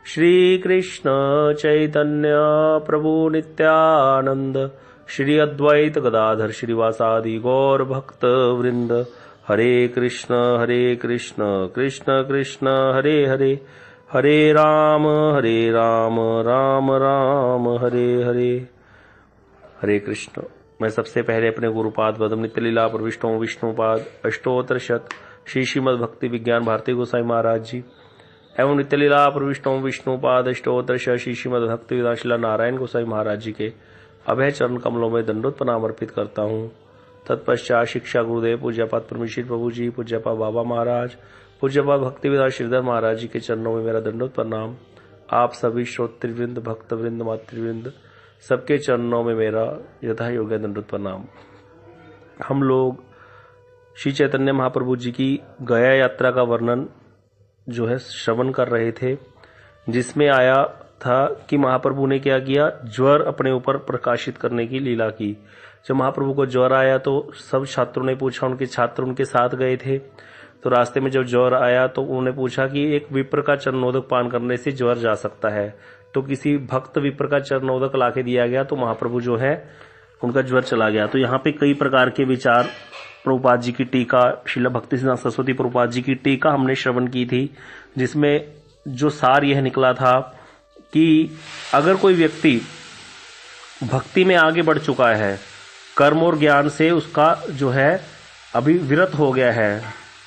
श्री कृष्ण चैतन्य प्रभु नित्यानंद, श्री अद्वैत गदाधर श्रीवासादि गौर भक्त वृंद। हरे कृष्ण कृष्ण कृष्ण हरे हरे, हरे राम राम राम हरे हरे। हरे कृष्ण। मैं सबसे पहले अपने गुरुपाद पद्म नित्य लीला प्रविष्टों विष्णुपाद अष्टोत्तर शत श्री श्रीमद भक्ति विज्ञान भारती गोसाई महाराज जी एवं नित्य लीला प्रविष्टों विष्णुपाद अष्टोत्तर शत श्री श्रीमद भक्ति विदाशिला नारायण गोसाई महाराज जी के अभय चरण कमलों में दंडोत प्रणाम अर्पित करता हूँ। तत्पश्चात शिक्षा गुरुदेव पूज्यपाद परमेश्वर प्रभु जी, पूज्यपाद बाबा महाराज, पूज्यपाद भक्ति विदास श्रीधर महाराज जी के चरणों में मेरा दंडोत प्रणाम। आप सभी श्रोतृवृंद, भक्तवृंद, मातृवृंद सबके चरणों में मेरा यथा योग्य दंडोत प्रणाम। हम लोग श्री चैतन्य महाप्रभु जी की गया यात्रा का वर्णन जो है श्रवण कर रहे थे, जिसमें आया था कि महाप्रभु ने क्या किया, ज्वर अपने ऊपर प्रकाशित करने की लीला की। जब महाप्रभु को ज्वर आया तो सब छात्रों ने पूछा, उनके छात्र उनके साथ गए थे, तो रास्ते में जब ज्वर आया तो उन्होंने पूछा कि एक विप्र का चरणोदक पान करने से ज्वर जा सकता है। तो किसी भक्त विप्र का चरणोदक लाके दिया गया तो महाप्रभु जो है उनका ज्वर चला गया। तो यहाँ पे कई प्रकार के विचार, प्रभुपाद जी की टीका, श्रील भक्ति सिद्धांत सरस्वती प्रभुपाद जी की टीका हमने श्रवण की थी, जिसमें जो सार यह निकला था कि अगर कोई व्यक्ति भक्ति में आगे बढ़ चुका है, कर्म और ज्ञान से उसका जो है अभी विरत हो गया है,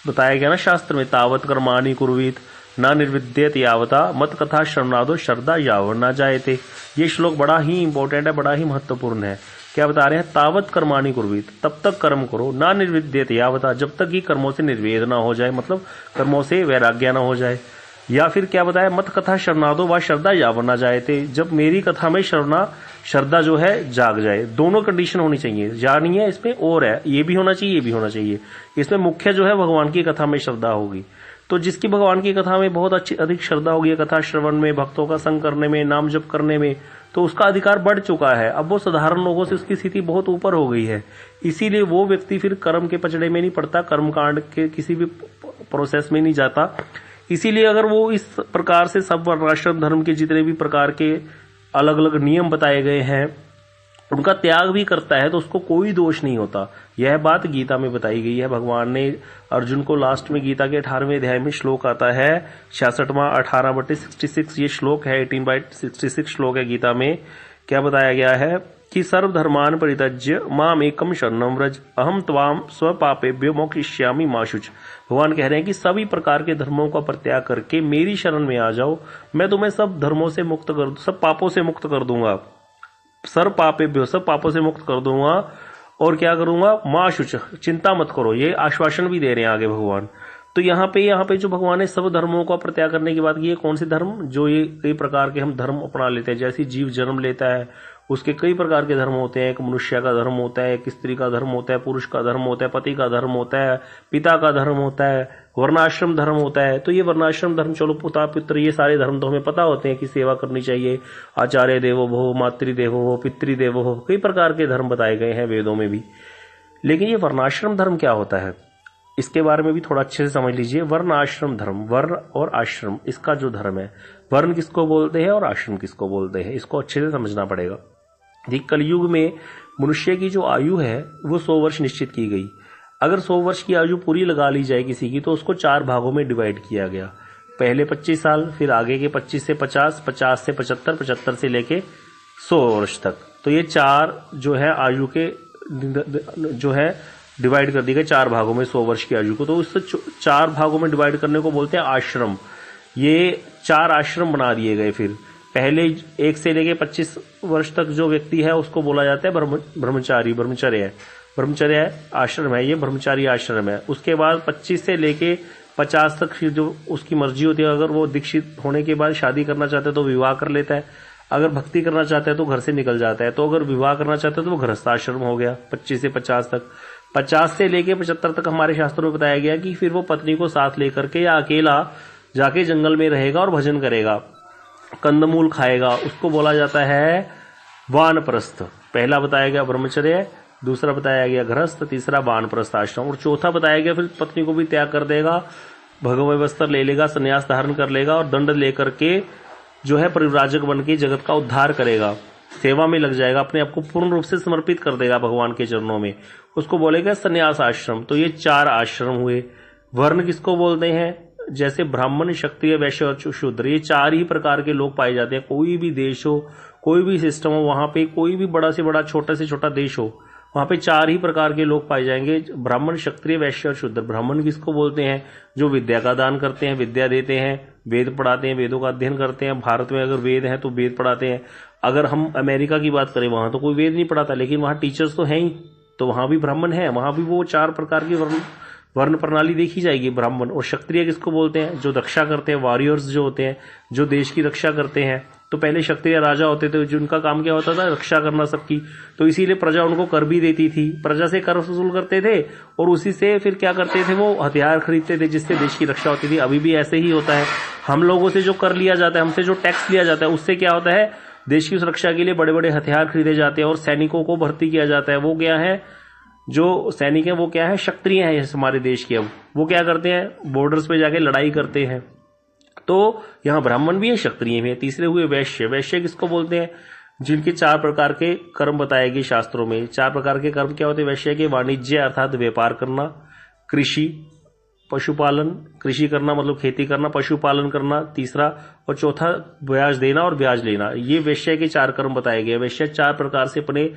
बताया गया ना शास्त्र में, तावत कर्माणि कुर्वीत न निर्विद्यत यावता मत कथा श्रवणादो श्रद्धा यावर न जायते। ये श्लोक बड़ा ही इंपॉर्टेंट है, बड़ा ही महत्वपूर्ण है। क्या बता रहे हैं, तावत कर्माणि कुर्वीत, तब तक कर्म करो, न निर्विद्यत यावता, जब तक कि कर्मों से निर्वेद ना हो जाए, मतलब कर्मों से वैराग्य ना हो जाए। या फिर क्या बताया, मत कथा श्रवणादो व श्रद्धा यावर न जायते, जब मेरी कथा में श्रद्धा जो है जाग जाए। दोनों कंडीशन होनी चाहिए, जानी है इसमें और है, ये भी होना चाहिए, ये भी होना चाहिए। इसमें मुख्य जो है भगवान की कथा में श्रद्धा होगी। तो जिसकी भगवान की कथा में बहुत अच्छी अधिक श्रद्धा होगी, कथा श्रवण में, भक्तों का संग करने में, नाम जप करने में, तो उसका अधिकार बढ़ चुका है। अब वो साधारण लोगों से उसकी स्थिति बहुत ऊपर हो गई है। इसीलिए वो व्यक्ति फिर कर्म के पचड़े में नहीं पड़ता, कर्म कांड के किसी भी प्रोसेस में नहीं जाता। इसीलिए अगर वो इस प्रकार से सब वर्णाश्रम धर्म के जितने भी प्रकार के अलग अलग नियम बताए गए हैं उनका त्याग भी करता है तो उसको कोई दोष नहीं होता। यह बात गीता में बताई गई है। भगवान ने अर्जुन को लास्ट में गीता के 18वें अध्याय में श्लोक आता है 66वां 18/66, ये श्लोक है 18/66 श्लोक है गीता में। क्या बताया गया है कि सर्वधर्मान परित्यज्य माम एकम शरणम व्रज अहम त्वाम स्वपापेभ्यो मोक्षयिष्यामि मा शुच। भगवान कह रहे हैं कि सभी प्रकार के धर्मों का परित्याग करके मेरी शरण में आ जाओ, मैं तुम्हें सब धर्मों से मुक्त कर, सब पापों से मुक्त कर दूंगा, सब पापों से मुक्त कर दूंगा। और क्या करूंगा, मां शुच, चिंता मत करो। ये आश्वासन भी दे रहे हैं आगे भगवान। तो यहाँ पे जो भगवान ने सब धर्मों का परित्याग करने की बात की है, कौन से धर्म, जो ये कई प्रकार के हम धर्म अपना लेते हैं। जैसे जीव जन्म लेता है उसके कई प्रकार के धर्म होते हैं। एक मनुष्य का धर्म होता है, एक स्त्री का धर्म होता है, पुरुष का धर्म होता है, पति का धर्म होता है, पिता का धर्म होता है, वर्णाश्रम धर्म होता है। तो ये वर्णाश्रम धर्म, चलो पिता पुत्र, ये सारे धर्म तो हमें पता होते हैं कि सेवा करनी चाहिए, आचार्य देवो भव, मातृदेवो भव, पितृदेवो भव, कई प्रकार के धर्म बताए गए हैं वेदों में भी। लेकिन ये वर्णाश्रम धर्म क्या होता है, इसके बारे में भी थोड़ा अच्छे से समझ लीजिए। वर्ण आश्रम धर्म, वर्ण और आश्रम, इसका जो धर्म है, वर्ण किसको बोलते हैं और आश्रम किसको बोलते हैं, इसको अच्छे से समझना पड़ेगा। कलयुग में मनुष्य की जो आयु है वो 100 वर्ष निश्चित की गई। अगर 100 वर्ष की आयु पूरी लगा ली जाए किसी की, तो उसको 4 भागों में डिवाइड किया गया। पहले 25 साल, फिर आगे के 25 से 50, 50 से 75, 75 से लेके 100 वर्ष तक। तो ये 4 जो है आयु के जो है डिवाइड कर दी गई 4 भागों में 100 वर्ष की आयु को। तो उस 4 भागों में डिवाइड करने को बोलते हैं आश्रम। ये 4 आश्रम बना दिए गए। फिर पहले 1 से लेके 25 वर्ष तक जो व्यक्ति है उसको बोला जाता है ब्रह्मचारी, ब्रह्मचर्य आश्रम है, ये ब्रह्मचारी आश्रम है। उसके बाद 25 से लेके 50 तक जो उसकी मर्जी होती है, अगर वो दीक्षित होने के बाद शादी करना चाहता है तो विवाह कर लेता है, अगर भक्ति करना चाहता है तो घर से निकल जाता है, तो अगर विवाह करना चाहता है तो वो गृहस्थ आश्रम हो गया 25 से 50 तक। 50 से लेके 75 तक हमारे शास्त्रों में बताया गया कि फिर वो पत्नी को साथ लेकर के या अकेला जाके जंगल में रहेगा और भजन करेगा, कंदमूल खाएगा, उसको बोला जाता है वानप्रस्थ। पहला बताया गया ब्रह्मचर्य, दूसरा बताया गया गृहस्थ, तीसरा वानप्रस्थ आश्रम, और चौथा बताया गया फिर पत्नी को भी त्याग कर देगा, भगवय वस्त्र ले लेगा, संन्यास धारण कर लेगा और दंड लेकर के जो है परिव्राजक बन के जगत का उद्धार करेगा, सेवा में लग जाएगा, अपने आप को पूर्ण रूप से समर्पित कर देगा भगवान के चरणों में, उसको बोलेगा संन्यास आश्रम। तो ये 4 आश्रम हुए। वर्ण किसको बोलते हैं? जैसे ब्राह्मण, क्षत्रिय, वैश्य और शूद्र, ये 4 ही प्रकार के लोग पाए जाते हैं। कोई भी देश हो, कोई भी सिस्टम हो, वहां पे कोई भी बड़ा से बड़ा, छोटा से छोटा देश हो, वहां पे 4 ही प्रकार के लोग पाए जाएंगे, ब्राह्मण, क्षत्रिय, वैश्य और शूद्र। ब्राह्मण किसको बोलते हैं? जो विद्या का दान करते हैं, विद्या देते हैं, वेद पढ़ाते हैं, वेदों का अध्ययन करते हैं। भारत में अगर वेद है तो वेद पढ़ाते हैं। अगर हम अमेरिका की बात करें, वहां तो कोई वेद नहीं पढ़ाता, लेकिन वहां टीचर्स तो हैं ही, तो वहां भी ब्राह्मण है, वहां भी वो 4 प्रकार की वर्ण प्रणाली देखी जाएगी, ब्राह्मण। और क्षत्रिय किसको बोलते हैं? जो रक्षा करते हैं, वॉरियर्स जो होते हैं, जो देश की रक्षा करते हैं। तो पहले क्षत्रिय राजा होते थे, जिनका काम क्या होता था? रक्षा करना सबकी। तो इसीलिए प्रजा उनको कर भी देती थी, प्रजा से कर वसूल करते थे, और उसी से फिर क्या करते थे? वो हथियार खरीदते थे, जिससे देश की रक्षा होती थी। अभी भी ऐसे ही होता है। हम लोगों से जो कर लिया जाता है, हमसे जो टैक्स लिया जाता है, उससे क्या होता है? देश की सुरक्षा के लिए बड़े बड़े हथियार खरीदे जाते हैं और सैनिकों को भर्ती किया जाता है। वो क्या है? जो सैनिक है वो क्या है? क्षत्रिय है हमारे देश के। अब वो क्या करते हैं? बॉर्डर्स पे जाके लड़ाई करते हैं। तो यहाँ ब्राह्मण भी है, क्षत्रिय भी है। तीसरे हुए वैश्य। वैश्य किसको बोलते हैं? जिनके 4 प्रकार के कर्म बताए गए शास्त्रों में। 4 प्रकार के कर्म क्या होते हैं वैश्य के? वाणिज्य अर्थात व्यापार करना, कृषि, पशुपालन, कृषि करना मतलब खेती करना, पशुपालन करना तीसरा, और चौथा ब्याज देना और ब्याज लेना। ये वैश्य के 4 कर्म बताए गए। वैश्य 4 प्रकार से अपने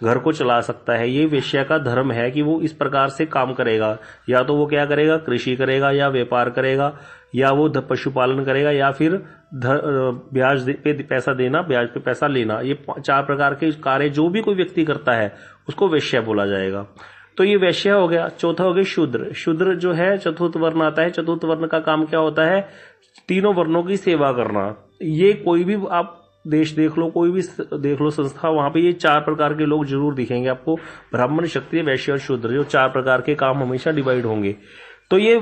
घर को चला सकता है। ये वैश्य का धर्म है कि वो इस प्रकार से काम करेगा। या तो वो क्या करेगा? कृषि करेगा, या व्यापार करेगा, या वो पशुपालन करेगा, या फिर ब्याज पे पैसा देना, ब्याज पे पैसा लेना। ये 4 प्रकार के कार्य जो भी कोई व्यक्ति करता है उसको वैश्य बोला जाएगा। तो ये वैश्य हो गया। चौथा हो गया शूद्र। शूद्र जो है चतुर्थ वर्ण आता है। चतुर्थ वर्ण का काम क्या होता है? तीनों वर्णों की सेवा करना। ये कोई भी आप देश देख लो, कोई भी देख लो संस्था, वहां पे ये 4 प्रकार के लोग जरूर दिखेंगे आपको, ब्राह्मण, क्षत्रिय, वैश्य और शूद्र। जो 4 प्रकार के काम हमेशा डिवाइड होंगे। तो ये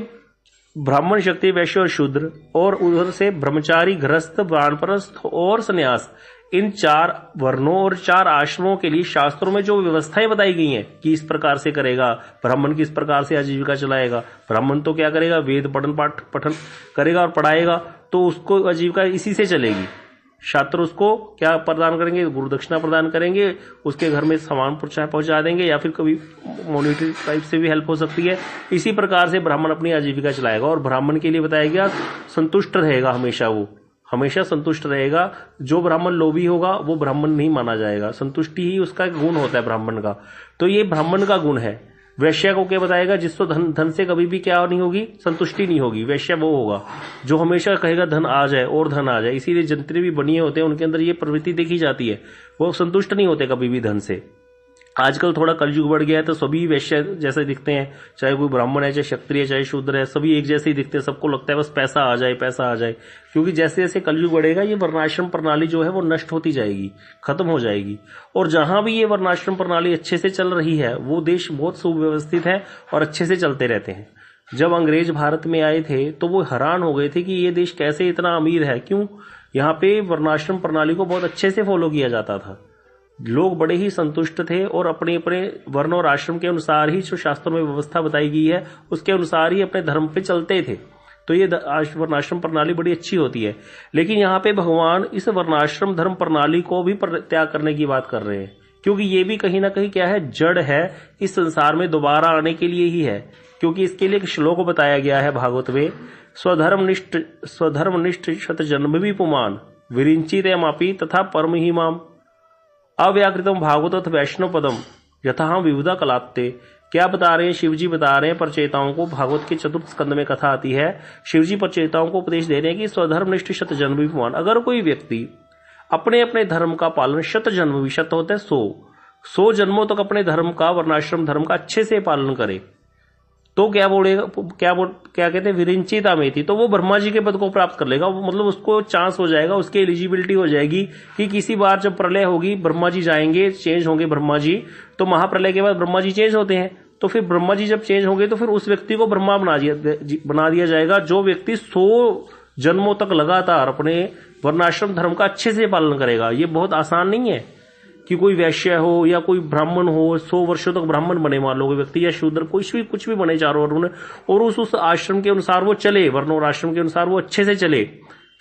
ब्राह्मण, क्षत्रिय, वैश्य और शूद्र, और उधर से ब्रह्मचारी, गृहस्थ, वानप्रस्थ और संन्यास, इन 4 वर्णों और 4 आश्रमों के लिए शास्त्रों में जो व्यवस्थाएं बताई गई हैं कि इस प्रकार से करेगा, ब्राह्मण किस प्रकार से आजीविका चलाएगा। ब्राह्मण तो क्या करेगा? वेद पठन करेगा और पढ़ाएगा, तो उसको आजीविका इसी से चलेगी। छात्र उसको क्या प्रदान करेंगे? गुरु दक्षिणा प्रदान करेंगे, उसके घर में सामान पहुंचा देंगे, या फिर कभी मॉनिटरी टाइप से भी हेल्प हो सकती है। इसी प्रकार से ब्राह्मण अपनी आजीविका चलाएगा। और ब्राह्मण के लिए बताया गया संतुष्ट रहेगा, हमेशा वो हमेशा संतुष्ट रहेगा। जो ब्राह्मण लोभी होगा वो ब्राह्मण नहीं माना जाएगा। संतुष्टि ही उसका गुण होता है ब्राह्मण का। तो ये ब्राह्मण का गुण है। वैश्य को क्या बताएगा? जिसको धन से कभी भी क्या नहीं होगी? संतुष्टि नहीं होगी। वैश्य वो होगा जो हमेशा कहेगा धन आ जाए और धन आ जाए। इसीलिए जितने भी बनिए होते हैं उनके अंदर ये प्रवृत्ति देखी जाती है, वो संतुष्ट नहीं होते कभी भी धन से। आजकल थोड़ा कलयुग बढ़ गया है, तो सभी वैश्य जैसे दिखते हैं, चाहे कोई ब्राह्मण है, चाहे क्षत्रिय, चाहे शूद्र है, सभी एक जैसे ही दिखते हैं। सबको लगता है बस पैसा आ जाए, पैसा आ जाए। क्योंकि जैसे जैसे कलयुग बढ़ेगा ये वर्णाश्रम प्रणाली जो है वो नष्ट होती जाएगी, खत्म हो जाएगी। और जहां भी ये वर्णाश्रम प्रणाली अच्छे से चल रही है वो देश बहुत सुव्यवस्थित है और अच्छे से चलते रहते हैं। जब अंग्रेज भारत में आए थे तो वो हैरान हो गए थे कि ये देश कैसे इतना अमीर है। क्यों? यहाँ पे वर्णाश्रम प्रणाली को बहुत अच्छे से फॉलो किया जाता था। लोग बड़े ही संतुष्ट थे और अपने अपने वर्ण और आश्रम के अनुसार ही जो शास्त्रों में व्यवस्था बताई गई है उसके अनुसार ही अपने धर्म पे चलते थे। तो ये वर्णाश्रम प्रणाली बड़ी अच्छी होती है। लेकिन यहाँ पे भगवान इस वर्णाश्रम धर्म प्रणाली को भी त्याग करने की बात कर रहे हैं, क्योंकि ये भी कहीं ना कहीं क्या है? जड़ है, इस संसार में दोबारा आने के लिए ही है। क्योंकि इसके लिए एक श्लोक बताया गया है भागवत में, स्वधर्मनिष्ठ शत जन्म भी पुमान विरिंचित मापी तथा परम ही माम अव्याकृतम भागवत वैष्णव पदम यथा विविधा कलात्ते। क्या बता रहे हैं? शिवजी बता रहे हैं परचेताओं को। भागवत के 4th स्कंद में कथा आती है। शिवजी परचेताओं को उपदेश दे रहे हैं कि स्वधर्मनिष्ठ शत जन्म भी पुमान। अगर कोई व्यक्ति अपने अपने धर्म का पालन, शत जन्म भी, शत होते हैं 100 जन्मों तक अपने धर्म का, वर्णाश्रम धर्म का अच्छे से पालन करे, तो क्या बोलेगा? क्या कहते हैं? विरिंचिता में थी, तो वो ब्रह्मा जी के पद को प्राप्त कर लेगा। मतलब उसको चांस हो जाएगा, उसकी एलिजिबिलिटी हो जाएगी कि किसी बार जब प्रलय होगी, ब्रह्मा जी जाएंगे, चेंज होंगे ब्रह्मा जी। तो महाप्रलय के बाद ब्रह्मा जी चेंज होते हैं, तो फिर ब्रह्मा जी जब चेंज होंगे तो फिर उस व्यक्ति को ब्रह्मा बना दिया जाएगा, जो व्यक्ति 100 जन्मों तक लगातार अपने वर्णाश्रम धर्म का अच्छे से पालन करेगा। ये बहुत आसान नहीं है कि कोई वैश्य हो या कोई ब्राह्मण हो, 100 वर्षों तक ब्राह्मण बने मान लो व्यक्ति, या शूद्र, कुछ भी बने चारों वर्णों में, और उस आश्रम के अनुसार वो चले, वर्ण और आश्रम के अनुसार वो अच्छे से चले,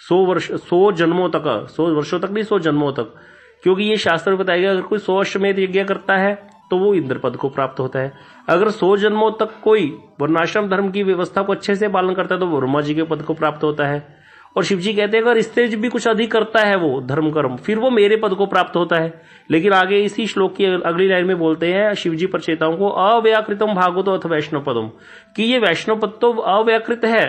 100 जन्मों तक, 100 वर्षों तक नहीं, 100 जन्मों तक, क्योंकि ये शास्त्र में बताया गया अगर कोई 100 अश्वमेध यज्ञ करता है तो वो इंद्र पद को प्राप्त होता है। अगर 100 जन्मों तक कोई वर्णाश्रम धर्म की व्यवस्था को अच्छे से पालन करता है तो वो ब्रह्मा जी के पद को प्राप्त होता है। और शिव जी कहते हैं अगर इससे भी कुछ अधिक करता है वो धर्म कर्म, फिर वो मेरे पद को प्राप्त होता है। लेकिन आगे इसी श्लोक की अगली लाइन में बोलते हैं शिव जी प्रचेताओं को, अव्याकृतम भागवतो अथ वैष्णव पदम, कि ये वैष्णव पद तो अव्याकृत है,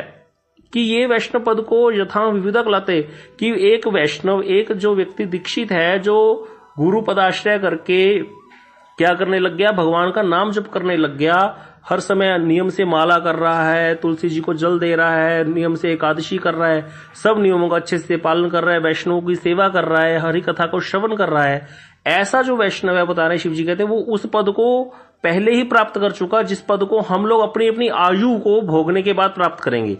कि ये वैष्णव पद को यथा विविधक लाते, कि एक वैष्णव, एक जो व्यक्ति दीक्षित है, जो गुरु पदाश्रय करके क्या करने लग गया, भगवान का नाम जप करने लग गया, हर समय नियम से माला कर रहा है, तुलसी जी को जल दे रहा है, नियम से एकादशी कर रहा है, सब नियमों का अच्छे से पालन कर रहा है, वैष्णवों की सेवा कर रहा है, हरि कथा को श्रवण कर रहा है, ऐसा जो वैष्णव है, बता रहे शिव जी कहते हैं वो उस पद को पहले ही प्राप्त कर चुका, जिस पद को हम लोग अपनी अपनी आयु को भोगने के बाद प्राप्त करेंगे।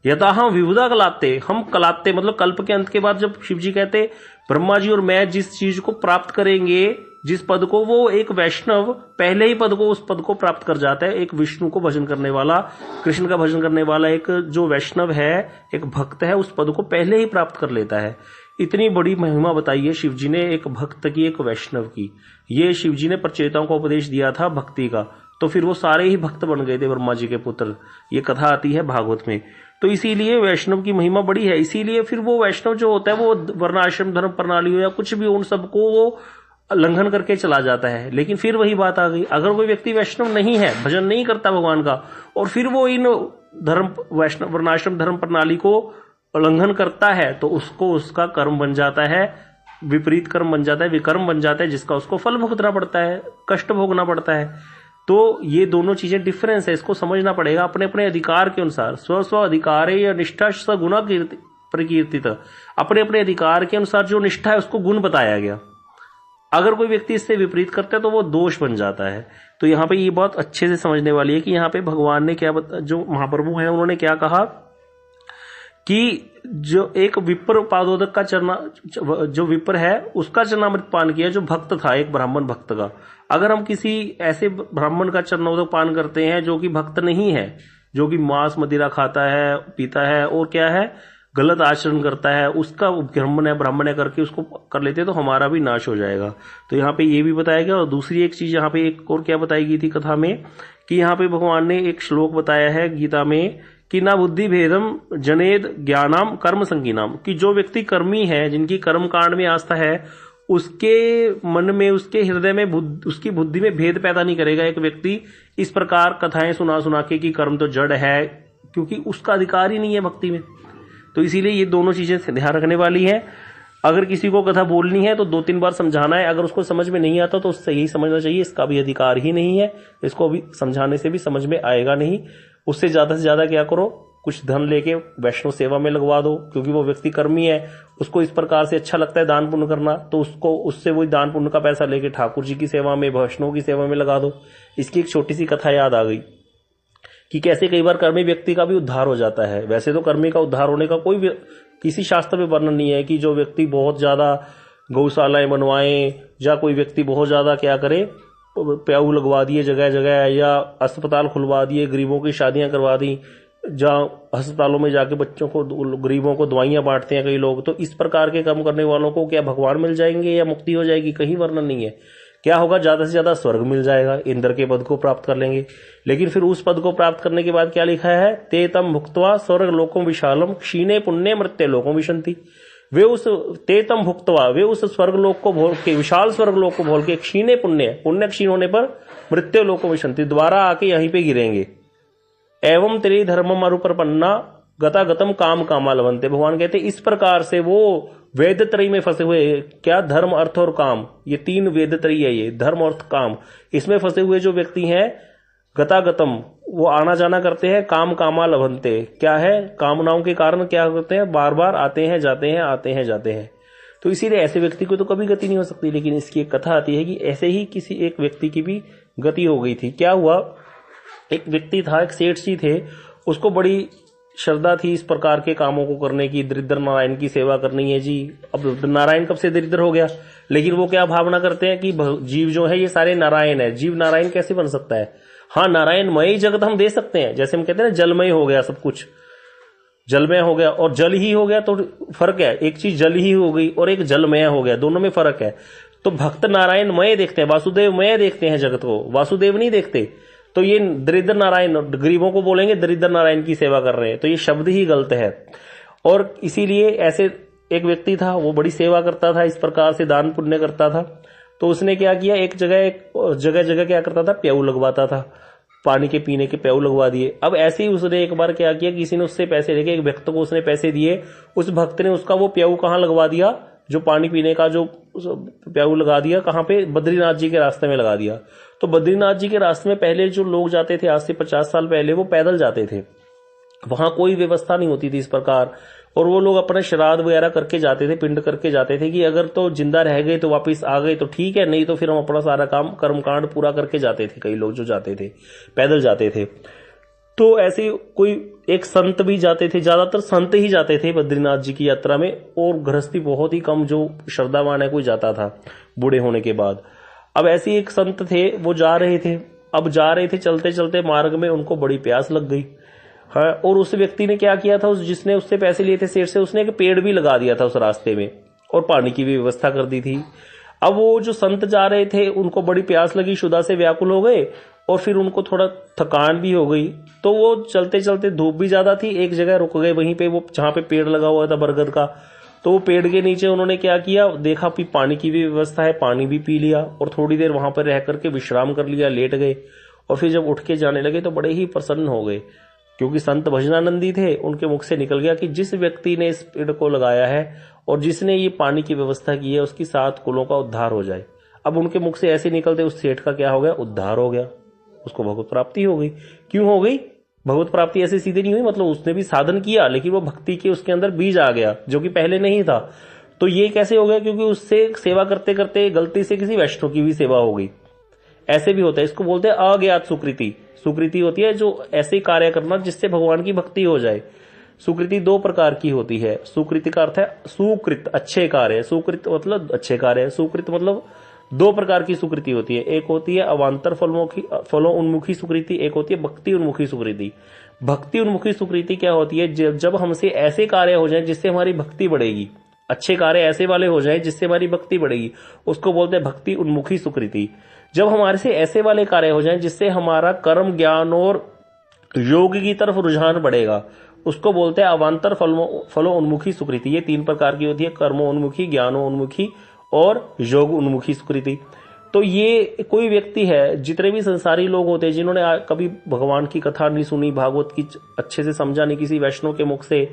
यथा हम विविधा कलाते, हम कलाते मतलब कल्प के अंत के बाद, जब शिव जी कहते ब्रह्मा जी और मैं जिस चीज को प्राप्त करेंगे, जिस पद को, वो एक वैष्णव पहले ही पद को, उस पद को प्राप्त कर जाता है। एक विष्णु को भजन करने वाला, कृष्ण का भजन करने वाला एक जो वैष्णव है, एक भक्त है, उस पद को पहले ही प्राप्त कर लेता है। इतनी बड़ी महिमा बताई है शिव जी ने एक भक्त की, एक वैष्णव की। ये शिव जी ने प्रचेताओं को उपदेश दिया था भक्ति का, तो फिर वो सारे ही भक्त बन गए थे ब्रह्मा जी के पुत्र। ये कथा आती है भागवत में। तो इसीलिए वैष्णव की महिमा बड़ी है। इसीलिए फिर वो वैष्णव जो होता है वो वर्णाश्रम धर्म प्रणाली हो या कुछ भी, उन सबको वो लंघन करके चला जाता है। लेकिन फिर वही बात आ गई, अगर कोई व्यक्ति वैष्णव नहीं है, भजन नहीं करता भगवान का, और फिर वो इन धर्म वैष्णव वर्णाश्रम धर्म प्रणाली को उल्लंघन करता है, तो उसको उसका कर्म बन जाता है, विपरीत कर्म बन जाता है, विकर्म बन जाता है, जिसका उसको फल भुगतना पड़ता है, कष्ट भोगना पड़ता है। तो ये दोनों चीजें डिफरेंस है, इसको समझना पड़ेगा अपने अपने अधिकार के अनुसार। स्व स्व अधिकारे या निष्ठा स गुना प्रकीर्तित, अपने अपने अधिकार के अनुसार जो निष्ठा है उसको गुण बताया गया। अगर कोई व्यक्ति इससे विपरीत करता है तो वो दोष बन जाता है। तो यहाँ पे ये बात अच्छे से समझने वाली है कि यहाँ पे भगवान ने क्या जो महाप्रभु हैं उन्होंने क्या कहा कि जो एक विप्र पादोदक का चरना, जो विप्र है उसका चरणामृत पान किया, जो भक्त था एक ब्राह्मण भक्त का। अगर हम किसी ऐसे ब्राह्मण का चरणामृत पान करते हैं जो कि भक्त नहीं है, जो कि मांस मदिरा खाता है, पीता है और क्या है, गलत आचरण करता है, उसका ब्राह्मण है करके उसको कर लेते हैं, तो हमारा भी नाश हो जाएगा। तो यहाँ पे ये भी बताया गया। और दूसरी एक चीज यहाँ पे एक और क्या बताई गई थी कथा में, कि यहाँ पे भगवान ने एक श्लोक बताया है गीता में कि ना बुद्धि भेदम जनेद ज्ञानाम कर्म संगीनाम, कि जो व्यक्ति कर्मी है, जिनकी कर्म कांड में आस्था है, उसके मन में, उसके हृदय में, उसकी बुद्धि में भेद पैदा नहीं करेगा एक व्यक्ति इस प्रकार कथाएं सुना सुना के कि कर्म तो जड़ है, क्योंकि उसका अधिकार ही नहीं है भक्ति में। तो इसीलिए ये दोनों चीजें ध्यान रखने वाली है। अगर किसी को कथा बोलनी है तो 2-3 बार समझाना है, अगर उसको समझ में नहीं आता तो उससे यही समझना चाहिए इसका भी अधिकार ही नहीं है, इसको भी समझाने से भी समझ में आएगा नहीं। उससे ज्यादा क्या करो, कुछ धन लेके वैष्णव सेवा में लगवा दो, क्योंकि वो व्यक्ति कर्मी है, उसको इस प्रकार से अच्छा लगता है दान पुण्य करना, तो उसको उससे वही दान पुण्य का पैसा लेके ठाकुर जी की सेवा में, वैष्णव की सेवा में लगा दो। इसकी एक छोटी सी कथा याद आ गई कि कैसे कई बार कर्मी व्यक्ति का भी उद्धार हो जाता है। वैसे तो कर्मी का उद्धार होने का कोई किसी शास्त्र में वर्णन नहीं है कि जो व्यक्ति बहुत ज्यादा गौशालाएं बनवाए, या कोई व्यक्ति बहुत ज्यादा क्या करे, प्याऊ लगवा दिए जगह जगह, या अस्पताल खुलवा दिए, गरीबों की शादियां करवा दी, जहाँ अस्पतालों में जाके बच्चों को, गरीबों को दवाइयां बांटते हैं कई लोग। तो इस प्रकार के काम करने वालों को क्या भगवान मिल जाएंगे या मुक्ति हो जाएगी, कहीं वर्णन नहीं है। क्या होगा, ज्यादा से ज्यादा स्वर्ग मिल जाएगा, इंद्र के पद को प्राप्त कर लेंगे। लेकिन फिर उस पद को प्राप्त करने के बाद क्या लिखा है, ते तम भुक्त्वा स्वर्ग लोकों विशालम क्षीणे पुण्य मृत्य लोकों विशंति। वे उस ते तम भुक्त्वा, वे उस स्वर्ग लोक को भोल के, विशाल स्वर्ग लोक को भोल के, क्षीणे पुण्य क्षीण होने पर मृत्य लोकों विशंति, द्वारा आके यहीं पे गिरेंगे। एवं तेरी धर्मम अरुपन्ना गता गतम काम कामा लवंते। भगवान कहते इस प्रकार से वो वेद त्रयी में फंसे हुए, क्या, धर्म अर्थ और काम, ये 3 वेद त्रयी है, ये धर्म अर्थ काम, इसमें फंसे हुए जो व्यक्ति हैं, गतागतम, वो आना जाना करते हैं, काम कामा लभंते, क्या है, कामनाओं के कारण क्या करते हैं, बार बार आते हैं जाते हैं, आते हैं जाते हैं। तो इसीलिए ऐसे व्यक्ति को तो कभी गति नहीं हो सकती। लेकिन इसकी एक कथा आती है कि ऐसे ही किसी एक व्यक्ति की भी गति हो गई थी। क्या हुआ, एक व्यक्ति था, एक सेठ जी थे, उसको बड़ी श्रद्धा थी इस प्रकार के कामों को करने की, दरिद्र नारायण की सेवा करनी है जी। अब नारायण कब से दरिद्र हो गया, लेकिन वो क्या भावना करते हैं कि जीव जो है ये सारे नारायण है, जीव नारायण कैसे बन सकता है। हाँ, नारायणमय जगत हम दे सकते हैं, जैसे हम कहते हैं ना जलमय हो गया सब कुछ, जलमय हो गया और जल ही हो गया, तो फर्क है, एक चीज जल ही हो गई और एक जलमय हो गया, दोनों में फर्क है। तो भक्त नारायणमय देखते हैं, वासुदेवमय देखते हैं जगत को, वासुदेव नहीं देखते। तो ये दरिद्र नारायण, गरीबों को बोलेंगे दरिद्र नारायण की सेवा कर रहे हैं, तो ये शब्द ही गलत है। और इसीलिए ऐसे एक व्यक्ति था, वो बड़ी सेवा करता था, इस प्रकार से दान पुण्य करता था। तो उसने क्या किया, एक जगह जगह क्या करता था, प्याऊ लगवाता था, पानी के पीने के प्याऊ लगवा दिए। अब ऐसे ही उसने एक बार क्या किया, किसी ने उससे पैसे लेके, एक भक्त को उसने पैसे दिए, उस भक्त ने उसका वो प्याऊ कहाँ लगवा दिया, जो पानी पीने का जो प्याऊ लगा दिया, कहाँ पे, बद्रीनाथ जी के रास्ते में लगा दिया। तो बद्रीनाथ जी के रास्ते में पहले जो लोग जाते थे, आज से 50 साल पहले, वो पैदल जाते थे, वहां कोई व्यवस्था नहीं होती थी इस प्रकार। और वो लोग अपने श्राद्ध वगैरह करके जाते थे, पिंड करके जाते थे, कि अगर तो जिंदा रह गए तो वापस आ गए तो ठीक है, नहीं तो फिर हम अपना सारा काम कर्मकांड पूरा करके जाते थे। कई लोग जो जाते थे पैदल जाते थे। तो ऐसे कोई एक संत भी जाते थे, ज्यादातर संत ही जाते थे बद्रीनाथ जी की यात्रा में, और गृहस्थी बहुत ही कम, जो श्रद्धावान है कोई जाता था बूढ़े होने के बाद। अब ऐसे एक संत थे, वो जा रहे थे, अब जा रहे थे चलते चलते, मार्ग में उनको बड़ी प्यास लग गई। हाँ, और उस व्यक्ति ने क्या किया था, जिसने उससे पैसे लिए थे सेठ से, उसने एक पेड़ भी लगा दिया था उस रास्ते में, और पानी की भी व्यवस्था कर दी थी। अब वो जो संत जा रहे थे, उनको बड़ी प्यास लगी, शुदा से व्याकुल हो गए, और फिर उनको थोड़ा थकान भी हो गई। तो वो चलते चलते, धूप भी ज्यादा थी, एक जगह रुक गए, वहीं पे वो जहां पे पेड़ लगा हुआ था बरगद का। तो वो पेड़ के नीचे उन्होंने क्या किया, देखा कि पानी की भी व्यवस्था है, पानी भी पी लिया, और थोड़ी देर वहां पर रह करके विश्राम कर लिया, लेट गए। और फिर जब उठ के जाने लगे तो बड़े ही प्रसन्न हो गए, क्योंकि संत भजनानंदी थे। उनके मुख से निकल गया कि जिस व्यक्ति ने इस पेड़ को लगाया है और जिसने ये पानी की व्यवस्था की है, उसकी 7 कुलों का उद्धार हो जाए। अब उनके मुख से ऐसे निकलते उस सेठ का क्या हो गया, उद्धार हो गया, उसको भगवत प्राप्ति हो गई। क्यों हो गई भगवत प्राप्ति? ऐसे सीधे नहीं हुई, मतलब उसने भी साधन किया, लेकिन वो भक्ति के उसके अंदर बीज आ गया, जो कि पहले नहीं था। तो ये कैसे हो गया? क्योंकि उससे सेवा करते करते गलती से किसी वैष्णव की भी सेवा हो गई। ऐसे भी होता है, इसको बोलते हैं अज्ञात सुकृति। सुकृति होती है जो ऐसे कार्य करना जिससे भगवान की भक्ति हो जाए। सुकृति 2 प्रकार की होती है। सुकृति का अर्थ है सुकृत, अच्छे कार्य। सुकृत मतलब अच्छे कार्य, सुकृत मतलब 2 प्रकार की सुकृति होती है। एक होती है अवांतर फलों उन्मुखी सुकृति, एक होती है भक्ति उन्मुखी सुकृति। भक्ति उन्मुखी सुकृति क्या होती है? जब हमसे ऐसे कार्य हो जाए जिससे हमारी भक्ति बढ़ेगी, अच्छे कार्य ऐसे वाले हो जाए जिससे हमारी भक्ति बढ़ेगी, उसको बोलते हैं भक्ति उन्मुखी सुकृति। जब हमारे से ऐसे वाले कार्य हो जाएं जिससे हमारा कर्म, ज्ञान और योग की तरफ रुझान बढ़ेगा, उसको बोलते हैं अवांतर फलों उन्मुखी सुकृति। ये 3 प्रकार की होती है, कर्मोन्मुखी, ज्ञानोन्मुखी और योग उन्मुखी सुकृति। तो ये कोई व्यक्ति है, जितने भी संसारी लोग होते हैं जिन्होंने कभी भगवान की कथा नहीं सुनी, भागवत की अच्छे से समझा नहीं, किसी वैष्णव के मुख से,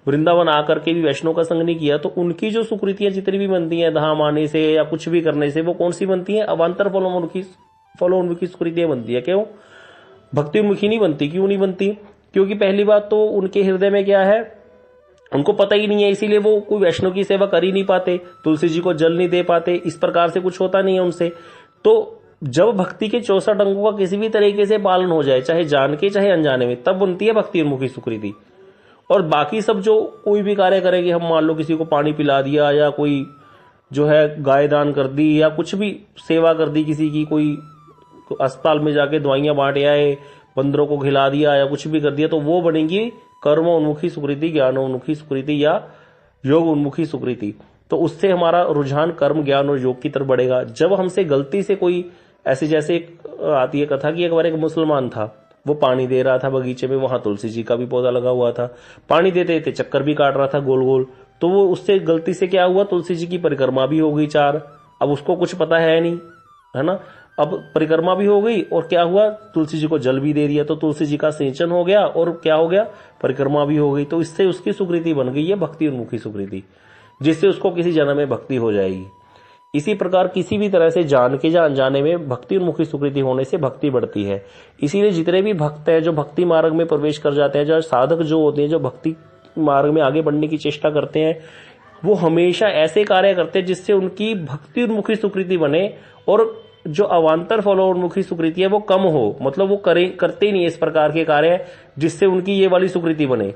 वृंदावन आकर के भी वैष्णव का संग नहीं किया, तो उनकी जो सुकृतियां जितनी भी बनती हैं धाम आने से या कुछ भी करने से, वो कौन सी बनती है? अवांतर फलोन्मुखी सुकृतियां बनती है। क्यों? भक्ति उन्मुखी नहीं बनती। क्यों नहीं बनती? क्योंकि पहली बात तो उनके हृदय में क्या है, उनको पता ही नहीं है, इसीलिए वो कोई वैष्णव की सेवा कर ही नहीं पाते, तुलसी जी को जल नहीं दे पाते, इस प्रकार से कुछ होता नहीं है उनसे। तो जब भक्ति के 64 अंगों का किसी भी तरीके से पालन हो जाए, चाहे जान के चाहे अनजाने में, तब बनती है भक्ति उन्मुखी सुकृति। और बाकी सब जो कोई भी कार्य करेंगे, हम मान लो किसी को पानी पिला दिया, या कोई जो है गाय दान कर दी, या कुछ भी सेवा कर दी किसी की, कोई अस्पताल में जाके दवाइयां बांट आए, बंदरों को खिला दिया, या कुछ भी कर दिया, तो वो बनेगी कर्म उन्मुखी सुकृति, ज्ञान उन्मुखी सुकृति या योग उन्मुखी सुकृति। तो उससे हमारा रुझान कर्म, ज्ञान और योग की तरफ बढ़ेगा। जब हमसे गलती से कोई ऐसे, जैसे आती है कथा कि एक बार एक मुसलमान था, वो पानी दे रहा था बगीचे में, वहां तुलसी जी का भी पौधा लगा हुआ था, पानी देते देते चक्कर भी काट रहा था गोल गोल। तो वो उससे गलती से क्या हुआ, तुलसी जी की परिक्रमा भी हो गई 4। अब उसको कुछ पता है नहीं, है ना। अब परिक्रमा भी हो गई और क्या हुआ, तुलसी जी को जल भी दे दिया, तो तुलसी जी का सिंचन हो गया और क्या हो गया, परिक्रमा भी हो गई। तो इससे उसकी सुकृति बन गई है भक्ति उन्मुखी सुकृति, जिससे उसको किसी जन्म में भक्ति हो जाएगी। इसी प्रकार किसी भी तरह से जान के या अनजाने में भक्ति उन्मुखी सुकृति होने से भक्ति बढ़ती है। इसीलिए जितने भी भक्त हैं जो भक्ति मार्ग में प्रवेश कर जाते हैं, जो साधक जो होते हैं, जो भक्ति मार्ग में आगे बढ़ने की चेष्टा करते हैं, वो हमेशा ऐसे कार्य करते हैं जिससे उनकी भक्ति उन्मुखी सुकृति बने, और जो अवांतर फलोन्मुखी सुकृति है वो कम हो। मतलब वो करते ही नहीं इस प्रकार के कार्य जिससे उनकी ये वाली सुकृति बने।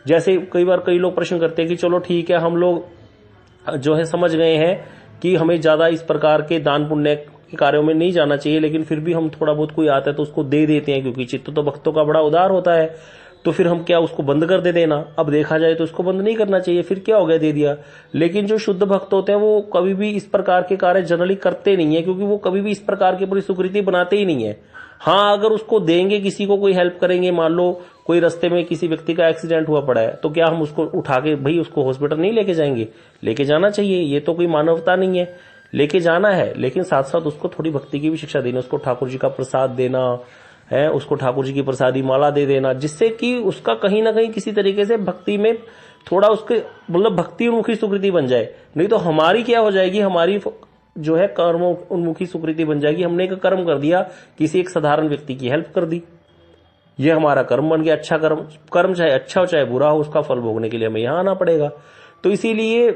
जैसे कई बार कई लोग प्रश्न करते हैं कि चलो ठीक है, हम लोग जो है समझ गए हैं कि हमें ज्यादा इस प्रकार के दान पुण्य के कार्यों में नहीं जाना चाहिए, लेकिन फिर भी हम थोड़ा बहुत कोई आता है तो उसको दे देते हैं, क्योंकि चित्त तो भक्तों का बड़ा उदार होता है। तो फिर हम क्या उसको बंद कर दे देना? अब देखा जाए तो उसको बंद नहीं करना चाहिए, फिर क्या हो गया, दे दिया। लेकिन जो शुद्ध भक्त होते हैं वो कभी भी इस प्रकार के कार्य जनरली करते नहीं है, क्योंकि वो कभी भी इस प्रकार की पूरी सुकृति बनाते ही नहीं है। हाँ, अगर उसको देंगे, किसी को कोई हेल्प करेंगे, मान लो कोई रास्ते में किसी व्यक्ति का एक्सीडेंट हुआ पड़ा है, तो क्या हम उसको उठा के भाई उसको हॉस्पिटल नहीं लेके जाएंगे? लेके जाना चाहिए, ये तो कोई मानवता नहीं है, लेके जाना है। लेकिन साथ साथ उसको थोड़ी भक्ति की भी शिक्षा देनी, उसको ठाकुर जी का प्रसाद देना है, उसको ठाकुर जी की प्रसादी माला दे देना, जिससे कि उसका कहीं ना कहीं किसी तरीके से भक्ति में थोड़ा उसके मतलब भक्ति उन्मुखी सुकृति बन जाए। नहीं तो हमारी क्या हो जाएगी, हमारी जो है कर्म उन्मुखी सुकृति बन जाएगी। हमने एक कर्म कर दिया, किसी एक साधारण व्यक्ति की हेल्प कर दी, ये हमारा कर्म बन गया। अच्छा कर्म, कर्म चाहे अच्छा हो चाहे बुरा हो, उसका फल भोगने के लिए हमें यहां आना पड़ेगा। तो इसीलिए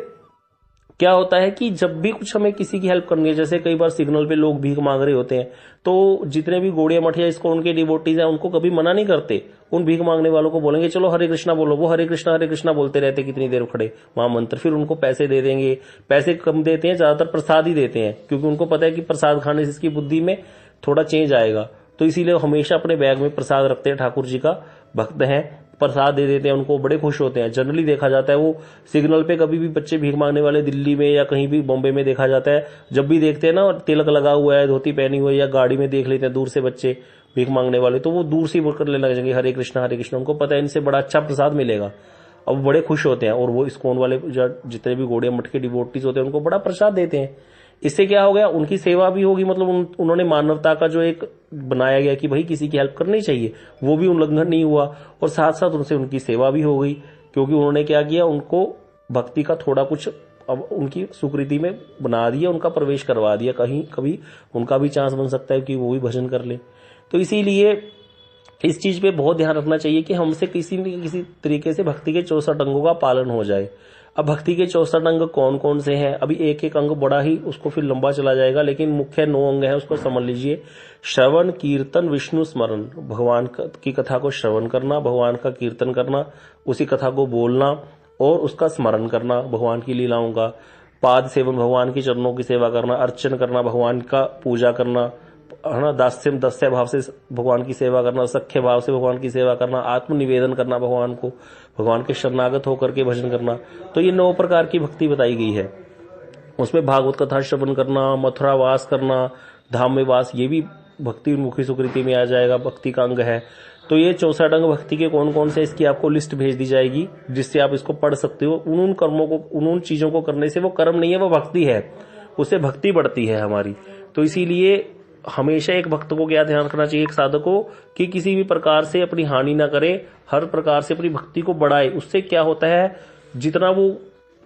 क्या होता है कि जब भी कुछ हमें किसी की हेल्प करनी है, जैसे कई बार सिग्नल पे लोग भीख मांग रहे होते हैं, तो जितने भी गौड़िया मठ या इसको उनके डिवोटीज हैं उनको कभी मना नहीं करते। उन भीख मांगने वालों को बोलेंगे चलो हरे कृष्णा बोलो, वो हरे कृष्णा बोलते रहते कितनी देर खड़े वहां मंत्र, फिर उनको पैसे दे देंगे। पैसे कम देते हैं, ज्यादातर प्रसाद ही देते हैं, क्योंकि उनको पता है कि प्रसाद खाने से इसकी बुद्धि में थोड़ा चेंज आएगा। तो इसीलिए हमेशा अपने बैग में प्रसाद रखते हैं। ठाकुर जी का भक्त है, प्रसाद दे देते हैं उनको, बड़े खुश होते हैं। जनरली देखा जाता है वो सिग्नल पे कभी भी बच्चे भीख मांगने वाले दिल्ली में या कहीं भी बॉम्बे में देखा जाता है, जब भी देखते हैं ना तिलक लगा हुआ है, धोती पहनी हुई है, या गाड़ी में देख लेते हैं दूर से बच्चे भीख मांगने वाले, तो वो दूर से बोल करने लग जाएंगे हरे कृष्णा हरे कृष्णा। उनको पता है इनसे बड़ा अच्छा प्रसाद मिलेगा, अब बड़े खुश होते हैं। और वो इस्कॉन वाले जितने भी गौड़िया मठ के डिवोटीज होते हैं उनको बड़ा प्रसाद देते हैं। इससे क्या हो गया, उनकी सेवा भी होगी, मतलब उन्होंने मानवता का जो एक बनाया गया कि भाई किसी की हेल्प करनी चाहिए, वो भी उल्लंघन नहीं हुआ, और साथ साथ उनसे उनकी सेवा भी हो गई, क्योंकि उन्होंने क्या किया, उनको भक्ति का थोड़ा कुछ अब उनकी सुकृति में बना दिया, उनका प्रवेश करवा दिया। कहीं कभी उनका भी चांस बन सकता है कि वो भी भजन कर ले। तो इसीलिए इस चीज पे बहुत ध्यान रखना चाहिए कि हमसे किसी न किसी तरीके से भक्ति के 64 अंगों का पालन हो जाए। अब भक्ति के 64 अंग कौन कौन से हैं, अभी एक एक अंग बड़ा ही उसको फिर लंबा चला जाएगा, लेकिन मुख्य 9 अंग हैं, उसको समझ लीजिए। श्रवण, कीर्तन, विष्णु स्मरण, भगवान की कथा को श्रवण करना, भगवान का कीर्तन करना, उसी कथा को बोलना और उसका स्मरण करना, भगवान की लीलाओं का। पाद सेवन, भगवान की चरणों की सेवा करना, अर्चन करना, भगवान का पूजा करना, है ना, दस्य भाव से भगवान की सेवा करना, सख्य भाव से भगवान की सेवा करना, आत्म निवेदन करना भगवान को, भगवान के शरणागत होकर के भजन करना। तो ये 9 प्रकार की भक्ति बताई गई है। उसमें भागवत कथा श्रवण करना, मथुरा वास करना, धाम में वास, ये भी भक्ति उन्मुखी सुकृति में आ जाएगा, भक्ति का अंग है। तो ये 64 अंग भक्ति के कौन कौन से, इसकी आपको लिस्ट भेज दी जाएगी, जिससे आप इसको पढ़ सकते हो। उन कर्मों को, उन चीजों को करने से वो कर्म नहीं है, वो भक्ति है, उससे भक्ति बढ़ती है हमारी। तो इसीलिए हमेशा एक भक्त को क्या ध्यान रखना चाहिए, एक साधक को, कि किसी भी प्रकार से अपनी हानि ना करे, हर प्रकार से अपनी भक्ति को बढ़ाए। उससे क्या होता है, जितना वो,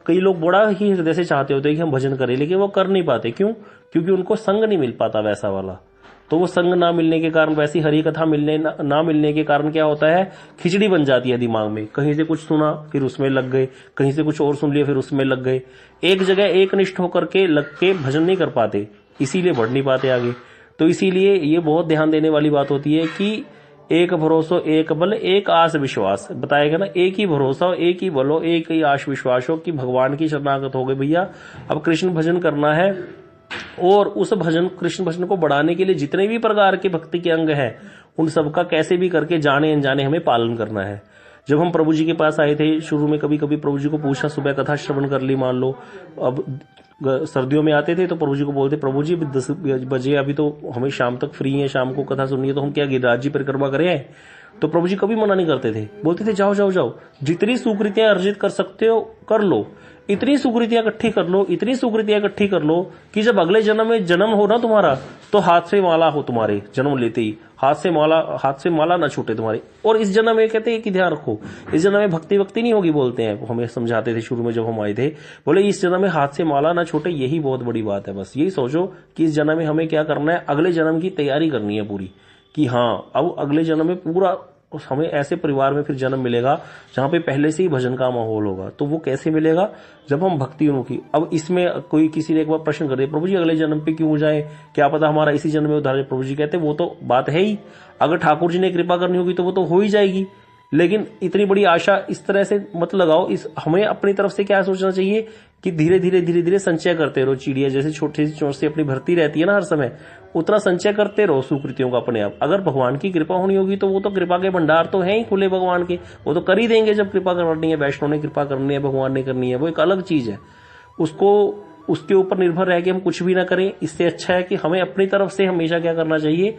कई लोग बड़ा ही हृदय से चाहते होते हैं कि हम भजन करें, लेकिन वो कर नहीं पाते। क्यों? क्योंकि उनको संग नहीं मिल पाता वैसा वाला। तो वो संग ना मिलने के कारण, वैसी हरी कथा ना मिलने के कारण क्या होता है, खिचड़ी बन जाती है दिमाग में। कहीं से कुछ सुना फिर उसमें लग गए, कहीं से कुछ और सुन लिया फिर उसमें लग गए, एक जगह एक निष्ठ होकर के लग के भजन नहीं कर पाते, इसीलिए बढ़ नहीं पाते आगे। तो इसीलिए ये बहुत ध्यान देने वाली बात होती है कि एक भरोसा एक बल एक आस विश्वास, बताएगा ना, एक ही भरोसा हो, एक ही बल हो, एक ही आश विश्वास हो कि भगवान की शरणागत हो गए भैया, अब कृष्ण भजन करना है। और उस भजन, कृष्ण भजन को बढ़ाने के लिए जितने भी प्रकार के भक्ति के अंग हैं, उन सबका कैसे भी करके जाने अनजाने हमें पालन करना है। जब हम प्रभु जी के पास आए थे शुरू में, कभी कभी प्रभु जी को पूछा, सुबह कथा श्रवण कर ली मान लो, अब सर्दियों में आते थे तो प्रभु जी को बोलते, प्रभु जी 10 बजे अभी तो हमें शाम तक फ्री है, शाम को कथा सुननी है, तो हम क्या गिरिराज जी परिक्रमा करें? तो प्रभु जी कभी मना नहीं करते थे, बोलते थे जाओ जाओ जाओ, जितनी सुकृतियां अर्जित कर सकते हो कर लो, इतनी सुकृतियां इकट्ठी कर लो, इतनी सुकृतियां इकट्ठी कर लो कि जब अगले जन्म में जन्म हो ना तुम्हारा, तो हाथ से माला हो तुम्हारे, जन्म लेते ही हाथ से माला ना छूटे तुम्हारे। और इस जन्म में कहते हैं कि ध्यान रखो, इस जन्म में भक्ति नहीं होगी, बोलते हैं, हमें समझाते थे शुरू में जब हम आए थे, बोले इस जन्म में हाथ से माला ना छूटे, यही बहुत बड़ी बात है। बस यही सोचो कि इस जन्म में हमें क्या करना है, अगले जन्म की तैयारी करनी है पूरी, कि हाँ अब अगले जन्म में पूरा हमें ऐसे परिवार में फिर जन्म मिलेगा जहां पे पहले से ही भजन का माहौल होगा। तो वो कैसे मिलेगा, जब हम भक्ति उन्मुखी। अब इसमें कोई किसी ने एक बार प्रश्न कर दिया, प्रभु जी अगले जन्म पे क्यों जाए, क्या पता हमारा इसी जन्म में उद्धार। प्रभु जी कहते वो तो बात है ही, अगर ठाकुर जी ने कृपा करनी होगी तो वो तो हो ही जाएगी, लेकिन इतनी बड़ी आशा इस तरह से मत लगाओ। हमें अपनी तरफ से क्या सोचना चाहिए कि धीरे धीरे संचय करते रहो। चिड़िया जैसे छोटी सी चोंच से अपनी भरती रहती है ना हर समय, उतना संचय करते रहो सुकृतियों का अपने आप। अगर भगवान की कृपा होनी होगी तो वो तो कृपा के भंडार तो है ही खुले भगवान के, वो तो कर ही देंगे जब कृपा करनी है। वैष्णव ने कृपा करनी है, भगवान ने करनी है, वो एक अलग चीज है। उसके ऊपर निर्भर रह के हम कुछ भी ना करें। इससे अच्छा है कि हमें अपनी तरफ से हमेशा क्या करना चाहिए,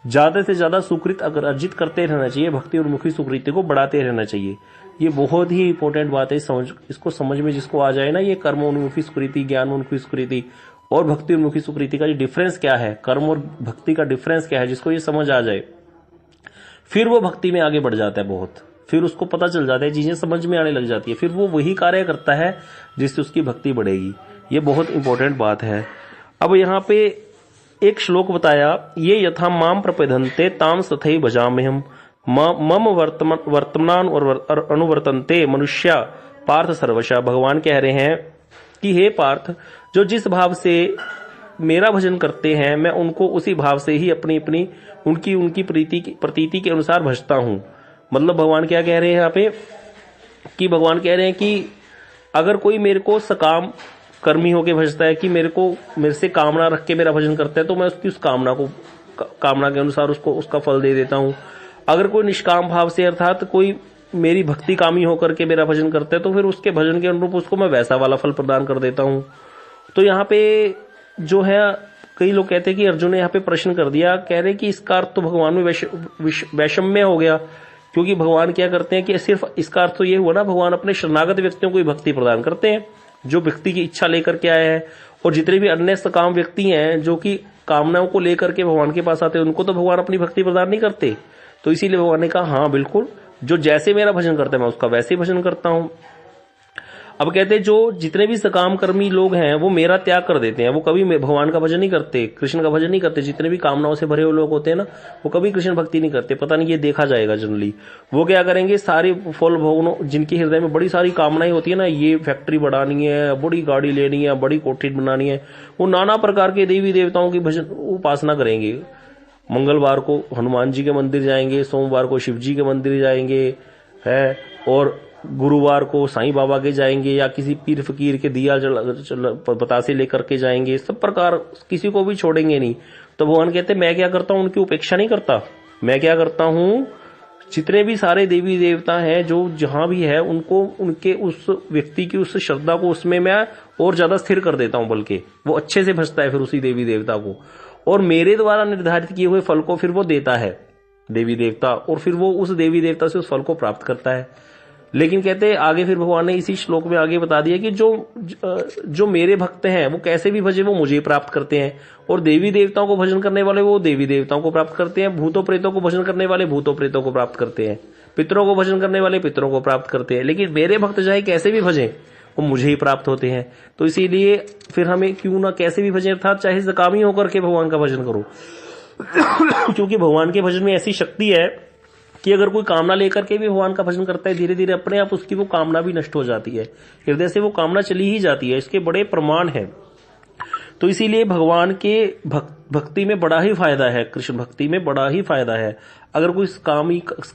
ज्यादा से ज्यादा सुकृत अगर अर्जित करते रहना चाहिए, भक्ति उन्मुखी सुकृति को बढ़ाते रहना चाहिए। ये बहुत ही इंपॉर्टेंट बात है। इसको समझ में जिसको आ जाए ना, ये कर्म उन्मुखी सुकृति, ज्ञान उन्मुखी सुकृति और भक्ति उन्मुखी सुकृति का डिफरेंस क्या है, कर्म और भक्ति का डिफरेंस क्या है, जिसको ये समझ आ जाए, फिर वो भक्ति में आगे बढ़ जाता है बहुत। फिर उसको पता चल जाता है, चीजें समझ में आने लग जाती है, फिर वो वही कार्य करता है जिससे उसकी भक्ति बढ़ेगी। ये बहुत इंपॉर्टेंट बात है। अब यहाँ पे एक श्लोक बताया, ये यथा माम प्रपेदन्ते ताम तथैव भजाम्यहम् मम वर्तमान और अनुवर्तन्ते मनुष्या पार्थ सर्वशः। भगवान कह रहे हैं कि हे पार्थ, जो जिस भाव से मेरा भजन करते हैं मैं उनको उसी भाव से ही अपनी उनकी प्रतीति के अनुसार भजता हूं। मतलब भगवान क्या कह रहे हैं यहाँ पे, कि भगवान कह रहे हैं कि अगर कोई मेरे को सकाम कर्मी होके भजता है, कि मेरे से कामना रख के मेरा भजन करता है, तो मैं उसकी उस कामना के अनुसार उसका फल दे देता हूं। अगर कोई निष्काम भाव से, अर्थात कोई मेरी भक्ति कामी होकर के मेरा भजन करता है, तो फिर उसके भजन के अनुरूप उसको मैं वैसा वाला फल प्रदान कर देता हूं। तो यहाँ पे जो है, कई लोग कहते हैं कि अर्जुन ने यहाँ पे प्रश्न कर दिया, कह रहे कि इसका अर्थ तो भगवान में वैषम्य हो गया, क्योंकि भगवान क्या करते हैं कि सिर्फ इसका अर्थ तो ये हुआ ना, भगवान अपने शरणागत व्यक्तियों को भक्ति प्रदान करते हैं जो व्यक्ति की इच्छा लेकर के आए हैं। और जितने भी अन्य सकाम व्यक्ति हैं जो कि कामनाओं को लेकर के भगवान के पास आते हैं, उनको तो भगवान अपनी भक्ति प्रदान नहीं करते। तो इसीलिए भगवान ने कहा हाँ बिल्कुल, जो जैसे मेरा भजन करता है मैं उसका वैसे ही भजन करता हूं। अब कहते हैं जो जितने भी सकाम कर्मी लोग हैं वो मेरा त्याग कर देते हैं, वो कभी भगवान का भजन नहीं करते, कृष्ण का भजन नहीं करते। जितने भी कामनाओं से भरे हुए लोग होते हैं ना, वो कभी कृष्ण भक्ति नहीं करते। पता नहीं, ये देखा जाएगा जनरली। वो क्या करेंगे, सारे फल भोगनों, जिनके हृदय में बड़ी सारी कामनाएं होती है ना, ये फैक्ट्री बढ़ानी है, बड़ी गाड़ी लेनी है, बड़ी कोठी बनानी है, वो नाना प्रकार के देवी देवताओं की भजन उपासना करेंगे। मंगलवार को हनुमान जी के मंदिर जाएंगे, सोमवार को शिव जी के मंदिर जाएंगे है, और गुरुवार को साईं बाबा के जाएंगे, या किसी पीर फकीर के दिया बतासे लेकर के जाएंगे। सब प्रकार किसी को भी छोड़ेंगे नहीं। तो भगवान कहते मैं क्या करता हूं, उनकी उपेक्षा नहीं करता। मैं क्या करता हूं, जितने भी सारे देवी देवता हैं जो जहां भी है, उनको उनके उस व्यक्ति की उस श्रद्धा को उसमें मैं और ज्यादा स्थिर कर देता हूं, बल्कि वो अच्छे से भजता है फिर उसी देवी देवता को, और मेरे द्वारा निर्धारित किए हुए फल को फिर वो देता है देवी देवता, और फिर वो उस देवी देवता से उस फल को प्राप्त करता है। लेकिन कहते हैं आगे, फिर भगवान ने इसी श्लोक में आगे बता दिया कि जो मेरे भक्त हैं वो कैसे भी भजे वो मुझे प्राप्त करते हैं, और देवी देवताओं को भजन करने वाले वो देवी देवताओं को प्राप्त करते हैं, भूतों प्रेतों को भजन करने वाले भूतों प्रेतों को प्राप्त करते हैं, पितरों को भजन करने वाले पितरों को प्राप्त करते हैं। लेकिन मेरे भक्त चाहे कैसे भी भजें वो मुझे ही प्राप्त होते हैं। तो इसीलिए फिर हमें क्यों ना कैसे भी भजें, अर्थात चाहे सकामी होकर के भगवान का भजन करो क्योंकि भगवान के भजन में ऐसी शक्ति है कि अगर कोई कामना लेकर के भी भगवान का भजन करता है, धीरे धीरे अपने आप उसकी वो कामना भी नष्ट हो जाती है, हृदय से वो कामना चली ही जाती है। इसके बड़े प्रमाण हैं। तो इसीलिए भगवान के भक्ति में बड़ा ही फायदा है, कृष्ण भक्ति में बड़ा ही फायदा है। अगर कोई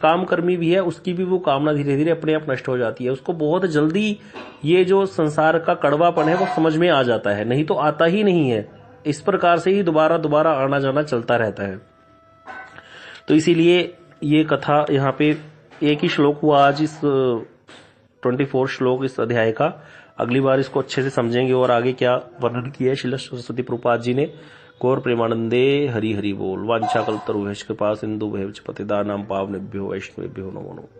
काम कर्मी भी है, उसकी भी वो कामना धीरे धीरे अपने आप नष्ट हो जाती है। उसको बहुत जल्दी ये जो संसार का कड़वापन है वो समझ में आ जाता है, नहीं तो आता ही नहीं है। इस प्रकार से ही दोबारा दोबारा आना जाना चलता रहता है। तो इसीलिए ये कथा यहाँ पे एक ही श्लोक हुआ आज, इस 24 श्लोक इस अध्याय का। अगली बार इसको अच्छे से समझेंगे और आगे क्या वर्णन किया है श्रील सरस्वती प्रभुपाद जी ने। गौर प्रेमानंदे हरि हरि बोल। वांछा कल्पतरुभ्यश्च कृपा सिंधु भैवच पतितानां पावनेभ्यो वैष्णवेभ्यो नमो नमः।